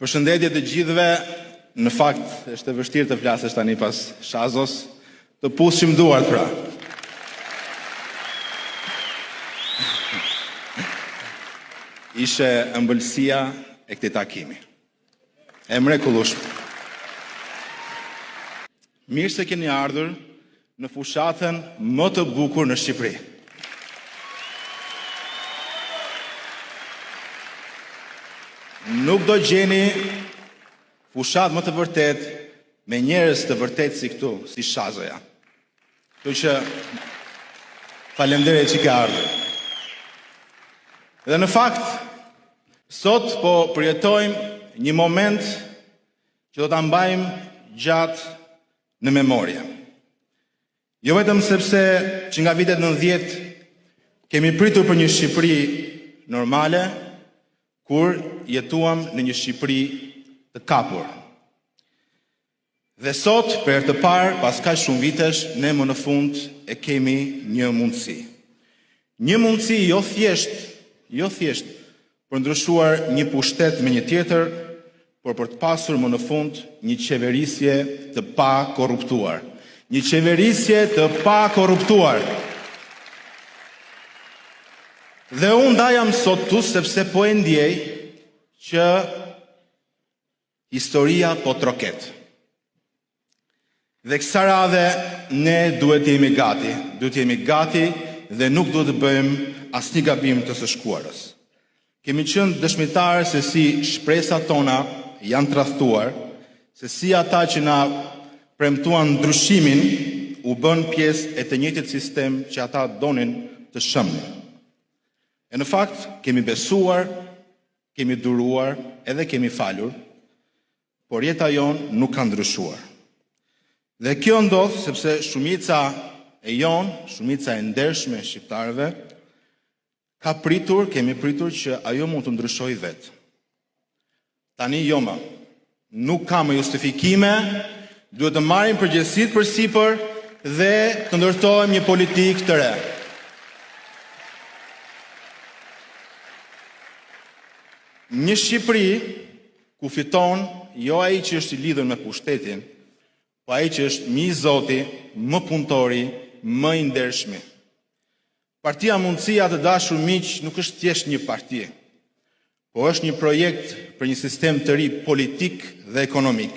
Përshëndetje të gjithëve, në fakt është e vështirë të flasësh tani pas Shazos, të pushim duart pra. Ishe ëmbëlsia e këtij takimi. E mrekullueshme. Mirë se keni ardhur në fushatën më të bukur në Shqipëri. Nuk do gjeni fushat më të vërtet me njerëz të vërtet si këtu, si Shazoja. Kështu që faleminderit që ke ardhur. Dhe në fakt, sot po përjetojmë një moment që do ta mbajmë gjatë në memorie. Jo vetëm sepse që nga vitet 90 kemi pritur për një Shqipëri normale, kur jetuam në një Shqipëri të kapur. Dhe sot, për herë të parë, pas kaq shumë vitesh, ne më në fund e kemi një mundësi. Një mundësi jo thjesht për ndryshuar një pushtet me një tjetër, por për të pasur më në fund një qeverisje të pa korruptuar. Një qeverisje të pa korruptuar. Dhe unë da jam sot tu sepse po e ndjej që historia po troket. Dhe kësa radhe ne duhet jemi gati dhe nuk duhet të bëjmë asnjë gabim të së shkuarës. Kemi qenë dëshmitarë se si shpresat tona janë tradhtuar, se si ata që na premtuan ndryshimin u bën pjesë e të njëjtit sistem që ata donin të shëmnin. E në fakt, kemi besuar, kemi duruar, edhe kemi falur, por jeta jonë nuk ka ndryshuar. Dhe kjo ndodh sepse shumica e jonë, shumica e ndershme e shqiptarëve, kemi pritur që ajo mund të ndryshojë vetë. Tani jo më, nuk ka më justifikime, duhet të marrim përgjegjësitë përsipër dhe të ndërtojmë një politikë të re. Një Shqipëri ku fiton jo ai që është i lidhur me pushtetin, po ai që është më i Zoti, më punëtori, më i ndershmi. Partia Mundësia të dashur miq nuk është thjesht një parti, po është një projekt për një sistem të ri politik dhe ekonomik.